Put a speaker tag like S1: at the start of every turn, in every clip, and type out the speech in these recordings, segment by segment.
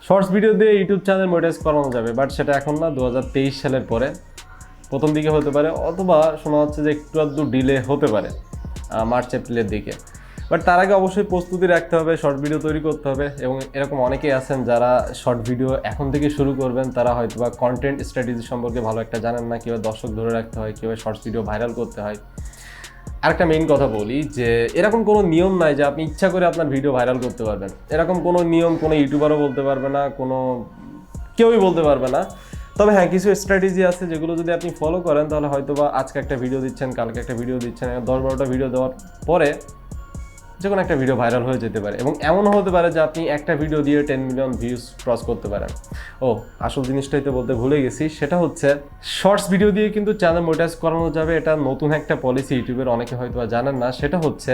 S1: Shorts video দিয়ে YouTube channel monetize করানো যাবে, বাট সেটা এখন না, 2023 সালের পরে প্রথম দিকে হতে পারে, অথবা শোনা হচ্ছে যে একটু আধটু ডিলে হতে পারে মার্চ এপ্রিলের দিকে। বাট তার আগে অবশ্যই প্রস্তুতি রাখতে হবে, শর্ট ভিডিও তৈরি করতে হবে। এবং এরকম অনেকেই আছেন যারা শর্ট ভিডিও এখন থেকে শুরু করবেন, তারা হয়তো বা কন্টেন্ট স্ট্র্যাটেজি সম্পর্কে ভালো একটা জানেন না, কীভাবে দর্শক ধরে রাখতে হয়, কীভাবে শর্টস ভিডিও ভাইরাল করতে হয়। আরেকটা মেইন কথা বলি যে এরকম কোনো নিয়ম নাই যে আপনি ইচ্ছা করে আপনার ভিডিও ভাইরাল করতে পারবেন। এরকম কোনো নিয়ম কোনো ইউটিউবারও বলতে পারবে না, কোনো কেউই বলতে পারবে না। তবে হ্যাঁ, কিছু স্ট্র্যাটেজি আছে যেগুলো যদি আপনি ফলো করেন তাহলে হয়তো বা আজকে একটা ভিডিও দিচ্ছেন, কালকে একটা ভিডিও দিচ্ছেন, 10-12টা ভিডিও দেওয়ার পরে যে কোনো একটা ভিডিও ভাইরাল হয়ে যেতে পারে। এবং এমনও হতে পারে যে আপনি একটা ভিডিও দিয়ে 10 মিলিয়ন ভিউজ ক্রস করতে পারেন। ও আসল জিনিসটাই তো বলতে ভুলে গেছি, সেটা হচ্ছে শর্টস ভিডিও দিয়ে কিন্তু চ্যানেল মনিটাইজ করানো যাবে। এটা নতুন একটা পলিসি, ইউটিউবের অনেকে হয়তো জানেন না। সেটা হচ্ছে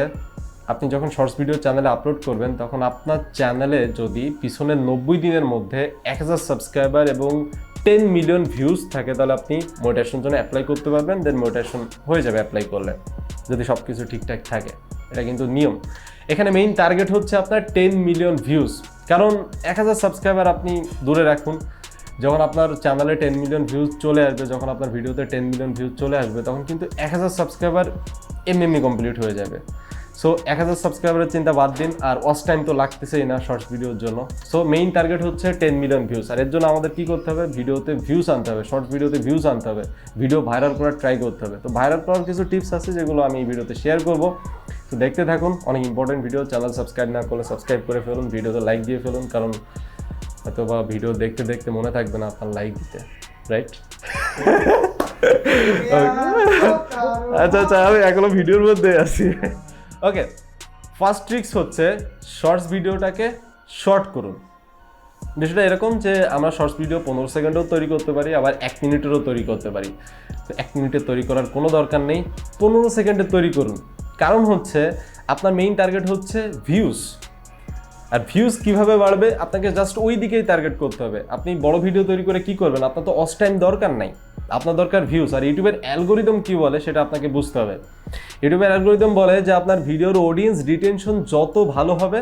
S1: আপনি যখন শর্টস ভিডিও চ্যানেলে আপলোড করবেন, তখন আপনার চ্যানেলে যদি পিছনের 90 দিনের মধ্যে 1000 সাবস্ক্রাইবার এবং 10 মিলিয়ন ভিউজ থাকে, তাহলে আপনি মনিটাইজেশনের জন্য অ্যাপ্লাই করতে পারবেন। দেন মনিটাইজেশন হয়ে যাবে অ্যাপ্লাই করলে, যদি সব কিছু ঠিকঠাক থাকে। এটা কিন্তু নিয়ম। এখানে মেইন টার্গেট হচ্ছে আপনার 10 মিলিয়ন ভিউজ, কারণ 1000 সাবস্ক্রাইবার আপনি দূরে রাখুন। যখন আপনার চ্যানেলে 10 মিলিয়ন ভিউজ চলে আসবে, যখন আপনার ভিডিওতে 10 মিলিয়ন ভিউজ চলে আসবে, তখন কিন্তু 1000 সাবস্ক্রাইবার এমনি কমপ্লিট হয়ে যাবে। সো 1000 সাবস্ক্রাইবারের চিন্তা বাদ দিন, আর ওয়াচ টাইম তো লাগতেছেই না শর্টস ভিডিওর জন্য। সো মেইন টার্গেট হচ্ছে 10 মিলিয়ন ভিউজ। আর এর জন্য আমাদের কী করতে হবে? ভিডিওতে ভিউজ আনতে হবে, শর্টস ভিডিওতে ভিউজ আনতে হবে, ভিডিও ভাইরাল করার ট্রাই করতে হবে। তো ভাইরাল করার কিছু টিপস আছে যেগুলো আমি এই ভিডিওতে শেয়ার করবো। তো দেখতে থাকুন, অনেক ইম্পর্টেন্ট ভিডিও। চ্যানেল সাবস্ক্রাইব না করলে সাবস্ক্রাইব করে ফেলুন, ভিডিওতে লাইক দিয়ে ফেলুন, কারণ হয়তো বা ভিডিও দেখতে দেখতে মনে থাকবে না আপনার লাইক দিতে, রাইট? আচ্ছা, আমি এখনো ভিডিওর মধ্যে আছি। ওকে, ফার্স্ট ট্রিক্স হচ্ছে শর্টস ভিডিওটাকে শর্ট করুন। বিষয়টা এরকম যে আমরা শর্টস ভিডিও 15 সেকেন্ডেও তৈরি করতে পারি, আবার 1 মিনিটেরও তৈরি করতে পারি। তো 1 মিনিটে তৈরি করার কোনো দরকার নেই, 15 সেকেন্ডে তৈরি করুন। কারণ হচ্ছে আপনার মেইন টার্গেট হচ্ছে ভিউজ। আর ভিউজ কীভাবে বাড়বে? আপনাকে জাস্ট ওই দিকেই টার্গেট করতে হবে। আপনি বড় ভিডিও তৈরি করে কি করবেন? আপনার তো ওয়াচ টাইম দরকার নাই, আপনার দরকার ভিউজ। আর ইউটিউবের অ্যালগোরিদম কী বলে সেটা আপনাকে বুঝতে হবে। ইউটিউবের অ্যালগোরিদম বলে যে আপনার ভিডিওর অডিয়েন্স রিটেনশন যত ভালো হবে,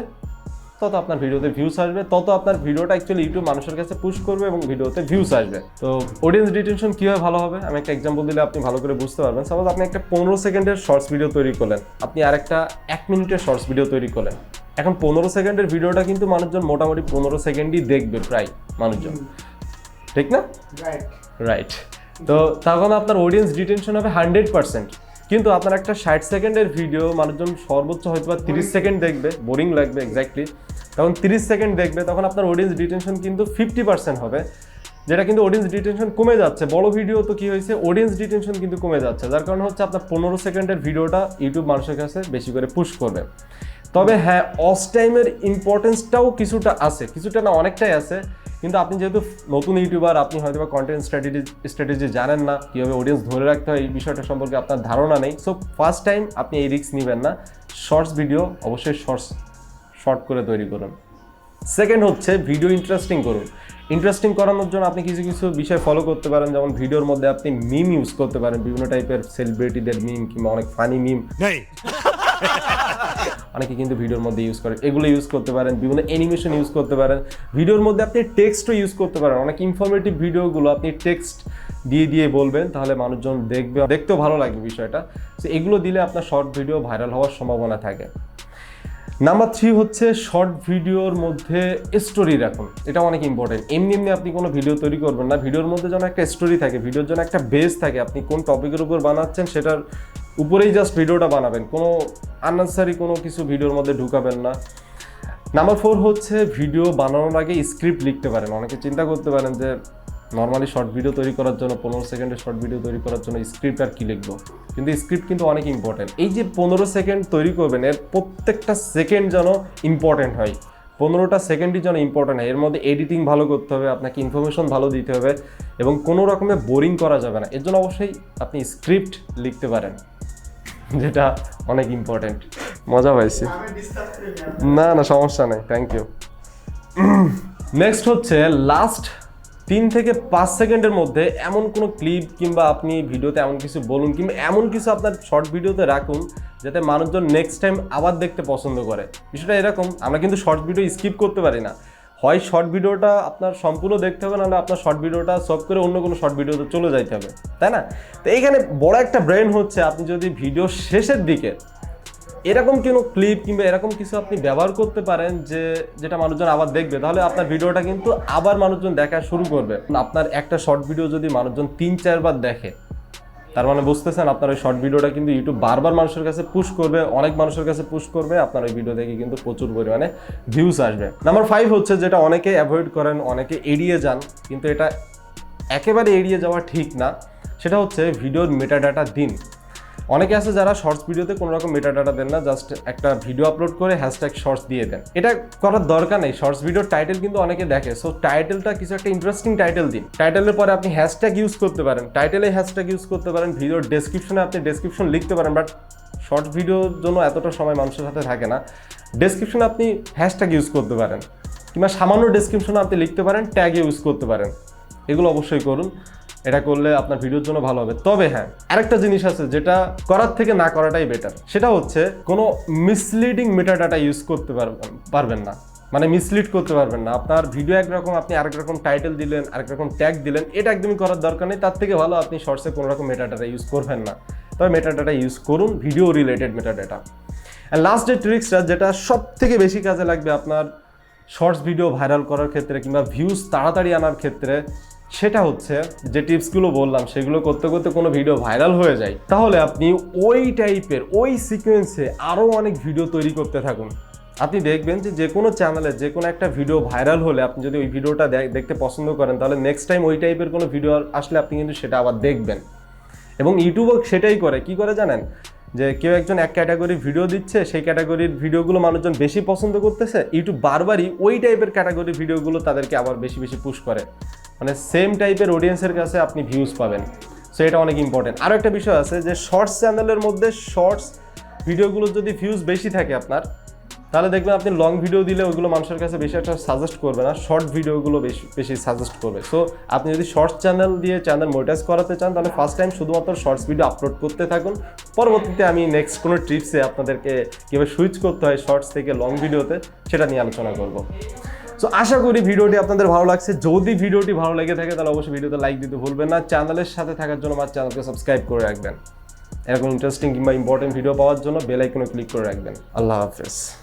S1: তত আপনার ভিডিওতে ভিউজ আসবে, তত আপনার ভিডিওটা অ্যাকচুয়ালি ইউটিউব মানুষের কাছে পুশ করবে এবং ভিডিওতে ভিউজ আসবে। তো অডিয়েন্স রিটেনশন কীভাবে ভালো হবে আমি একটা এক্সাম্পল দিলে আপনি ভালো করে বুঝতে পারবেন। সাপোজ আপনি একটা 15 সেকেন্ডের শর্টস ভিডিও তৈরি করলেন, আপনি আরেকটা 1 মিনিটের শর্টস ভিডিও তৈরি করলেন। এখন 15 সেকেন্ডের ভিডিওটা কিন্তু মানুষজন মোটামুটি 15 সেকেন্ডই দেখবে প্রায় মানুষজন, ঠিক না? রাইট। তো তখন আপনার অডিয়েন্স রিটেনশন হবে 100%। কিন্তু আপনার একটা 60 সেকেন্ডের ভিডিও মানুষজন সর্বোচ্চ হয়তো বা 30 সেকেন্ড দেখবে, বোরিং লাগবে এক্স্যাক্টলি। তখন 30 সেকেন্ড দেখবে, তখন আপনার অডিয়েন্স রিটেনশন কিন্তু 50% হবে, যেটা কিন্তু অডিয়েন্স রিটেনশন কমে যাচ্ছে। বড় ভিডিও তো কী হয়েছে, অডিয়েন্স রিটেনশন কিন্তু কমে যাচ্ছে, যার কারণে হচ্ছে আপনার 15 সেকেন্ডের ভিডিওটা ইউটিউব মানুষের কাছে বেশি করে পুশ করবে। তবে হ্যাঁ, ওয়াচ টাইমের ইম্পর্টেন্সটাও কিছুটা আছে, কিছুটা না অনেকটাই আছে। কিন্তু আপনি যেহেতু নতুন ইউটিউবার, আপনি হয়তো বা কন্টেন্ট স্ট্র্যাটেজি জানেন না, কীভাবে অডিয়েন্স ধরে রাখতে হয় এই বিষয়টা সম্পর্কে আপনার ধারণা নেই। সো ফার্স্ট টাইম আপনি এই রিস্ক নেবেন না, শর্টস ভিডিও অবশ্যই শর্ট করে তৈরি করুন। সেকেন্ড হচ্ছে ভিডিও ইন্টারেস্টিং করুন। ইন্টারেস্টিং করানোর জন্য আপনি কিছু কিছু বিষয় ফলো করতে পারেন, যেমন ভিডিওর মধ্যে আপনি মিম ইউজ করতে পারেন, বিভিন্ন টাইপের সেলিব্রিটিদের মিম কিংবা অনেক ফানি মিম অনেকে কিন্তু ভিডিওর মধ্যে ইউজ করে, এগুলো ইউজ করতে পারেন। বিভিন্ন অ্যানিমেশন ইউজ করতে পারেন। ভিডিওর মধ্যে আপনি টেক্সটও ইউজ করতে পারেন। অনেক ইনফরমেটিভ ভিডিওগুলো আপনি টেক্সট দিয়ে বলবেন, তাহলে মানুষজন দেখবে, দেখতেও ভালো লাগবে বিষয়টা। তো এগুলো দিলে আপনার শর্ট ভিডিও ভাইরাল হওয়ার সম্ভাবনা থাকে। নাম্বার 3 হচ্ছে শর্ট ভিডিওর মধ্যে স্টোরি রাখুন। এটা অনেক ইম্পর্টেন্ট। এমনি আপনি কোনো ভিডিও তৈরি করবেন না, ভিডিওর মধ্যে যেন একটা স্টোরি থাকে, ভিডিওর জন্য একটা বেস থাকে। আপনি কোন টপিকের উপর বানাচ্ছেন সেটার উপরেই জাস্ট ভিডিওটা বানাবেন, কোনো আননেসেসারি কোনো কিছু ভিডিওর মধ্যে ঢুকাবেন না। নাম্বার 4 হচ্ছে ভিডিও বানানোর আগে স্ক্রিপ্ট লিখতে পারেন। অনেকে চিন্তা করতে পারেন যে নর্মালি শর্ট ভিডিও তৈরি করার জন্য, 15 সেকেন্ডের শর্ট ভিডিও তৈরি করার জন্য স্ক্রিপ্ট আর কী লিখবো, কিন্তু স্ক্রিপ্ট কিন্তু অনেক ইম্পর্টেন্ট। এই যে 15 সেকেন্ড তৈরি করবেন, এর প্রত্যেকটা সেকেন্ড যেন ইম্পর্টেন্ট হয়, 15টা সেকেন্ডই যেন ইম্পর্টেন্ট হয়। এর মধ্যে এডিটিং ভালো করতে হবে, আপনাকে ইনফরমেশন ভালো দিতে হবে এবং কোনো রকমের বোরিং করা যাবে না। এর জন্য অবশ্যই আপনি স্ক্রিপ্ট লিখতে পারেন, যেটা অনেক ইম্পর্টেন্ট। মজা পাইছি? না সমস্যা নেই, থ্যাংক ইউ। নেক্সট হচ্ছে লাস্ট 3 থেকে 5 সেকেন্ডের মধ্যে এমন কোনো ক্লিপ কিংবা আপনি ভিডিওতে এমন কিছু বলুন কিংবা এমন কিছু আপনার শর্ট ভিডিওতে রাখুন যাতে মানুষজন নেক্সট টাইম আবার দেখতে পছন্দ করে। বিষয়টা এরকম, আমরা কিন্তু শর্ট ভিডিও স্কিপ করতে পারি না। হয় শর্ট ভিডিওটা আপনার সম্পূর্ণ দেখতে হবে, নাহলে আপনার শর্ট ভিডিওটা সব করে অন্য কোনো শর্ট ভিডিওতে চলে যাইতে হবে, তাই না? তো এইখানে বড় একটা ব্রেন হচ্ছে আপনি যদি ভিডিও শেষের দিকে এরকম কোনো ক্লিপ কিংবা এরকম কিছু আপনি ব্যবহার করতে পারেন যেটা মানুষজন আবার দেখবে, তাহলে আপনার ভিডিওটা কিন্তু আবার মানুষজন দেখা শুরু করবে। আপনার একটা শর্ট ভিডিও যদি মানুষজন 3-4 বার দেখে, তার মানে বুঝতেছেন আপনার ওই শর্ট ভিডিওটা কিন্তু ইউটিউব বারবার মানুষের কাছে পুশ করবে, অনেক মানুষের কাছে পুশ করবে, আপনার ওই ভিডিও দেখে কিন্তু প্রচুর পরিমাণে ভিউজ আসবে। নাম্বার 5 হচ্ছে যেটা অনেকে অ্যাভয়েড করেন, অনেকে এড়িয়ে যান, কিন্তু এটা একেবারে এড়িয়ে যাওয়া ঠিক না, সেটা হচ্ছে ভিডিওর মেটাডাটা দিন। অনেকে আছে যারা শর্টস ভিডিওতে কোনো রকম মেটাডাটা দেন না, জাস্ট একটা ভিডিও আপলোড করে হ্যাশট্যাগ শর্টস দিয়ে দেন। এটা করার দরকার নেই, শর্টস ভিডিওর টাইটেল কিন্তু অনেকে দেখে, সো টাইটেলটা কিছু একটা ইন্টারেস্টিং টাইটেল দিন। টাইটেলের পরে আপনি হ্যাশট্যাগ ইউজ করতে পারেন, টাইটেলে হ্যাশট্যাগ ইউজ করতে পারেন, ভিডিওর ডেসক্রিপশনে আপনি ডেসক্রিপশন লিখতে পারেন, বাট শর্টস ভিডিওর জন্য এতটা সময় মানুষের হাতে থাকে না। ডেসক্রিপশনে আপনি হ্যাশট্যাগ ইউজ করতে পারেন, কিংবা সামান্য ডেসক্রিপশনে আপনি লিখতে পারেন, ট্যাগ ইউজ করতে পারেন। এগুলো অবশ্যই করুন, এটা করলে আপনার ভিডিওর জন্য ভালো হবে। তবে হ্যাঁ, আরেকটা জিনিস আছে যেটা করার থেকে না করাটাই বেটার, সেটা হচ্ছে কোনো মিসলিডিং মেটাডাটা ইউজ করতে পারবেন না, মানে মিসলিড করতে পারবেন না। আপনার ভিডিও একরকম, আপনি আরেক রকম টাইটেল দিলেন, আরেক রকম ট্যাগ দিলেন, এটা একদমই করার দরকার নেই। তার থেকে ভালো আপনি শর্টসে কোনো রকম মেটাডাটা ইউজ করবেন না, তবে মেটাডাটা ইউজ করুন, video related metadata. And last যে ট্রিক্সটা, যেটা সব থেকে বেশি কাজে লাগবে আপনার শর্টস ভিডিও ভাইরাল করার ক্ষেত্রে কিংবা ভিউজ তাড়াতাড়ি আনার ক্ষেত্রে, সেটা হচ্ছে যে টিপসগুলো বললাম সেগুলো করতে করতে কোনো ভিডিও ভাইরাল হয়ে যায়, তাহলে আপনি ওই টাইপের ওই সিকোয়েন্সে আরও অনেক ভিডিও তৈরি করতে থাকুন। আপনি দেখবেন যে কোনো চ্যানেলে যে কোনো একটা ভিডিও ভাইরাল হলে আপনি যদি ওই ভিডিওটা দেখতে পছন্দ করেন, তাহলে নেক্সট টাইম ওই টাইপের কোনো ভিডিও আসলে আপনি কিন্তু সেটা আবার দেখবেন। এবং ইউটিউবও সেটাই করে, কি করে জানেন, যে কেউ একজন এক ক্যাটাগরির ভিডিও দিচ্ছে, সেই ক্যাটাগরির ভিডিওগুলো মানুষজন বেশি পছন্দ করতেছে, ইউটিউব বারবারই ওই টাইপের ক্যাটাগরির ভিডিওগুলো তাদেরকে আবার বেশি বেশি পুশ করে, মানে সেম টাইপের অডিয়েন্সের কাছে আপনি ভিউজ পাবেন। সো এটা অনেক ইম্পর্টেন্ট। আরও একটা বিষয় আছে যে শর্টস চ্যানেলের মধ্যে শর্টস ভিডিওগুলোর যদি ভিউজ বেশি থাকে আপনার, তাহলে দেখবেন আপনি লং ভিডিও দিলে ওইগুলো মানুষের কাছে বেশি একটা সাজেস্ট করবে না, শর্ট ভিডিওগুলো বেশি সাজেস্ট করবে। সো আপনি যদি শর্টস চ্যানেল দিয়ে চ্যানেল মনিটাইজ করাতে চান, তাহলে ফার্স্ট টাইম শুধুমাত্র শর্টস ভিডিও আপলোড করতে থাকুন। পরবর্তীতে আমি নেক্সট কোনো টিপসে আপনাদেরকে কীভাবে সুইচ করতে হয় শর্টস থেকে লং ভিডিওতে, সেটা নিয়ে আলোচনা করব। সো আশা করি ভিডিওটি আপনাদের ভালো লাগছে। যদি ভিডিওটি ভালো লেগে থাকে তাহলে অবশ্যই ভিডিওতে লাইক দিতে ভুলবেন না। চ্যানেলের সাথে থাকার জন্য আমার চ্যানেলকে সাবস্ক্রাইব করে রাখবেন। এরকম ইন্টারেস্টিং কিংবা ইম্পর্টেন্ট ভিডিও পাওয়ার জন্য বেল আইকনে ক্লিক করে রাখবেন। আল্লাহ হাফেজ।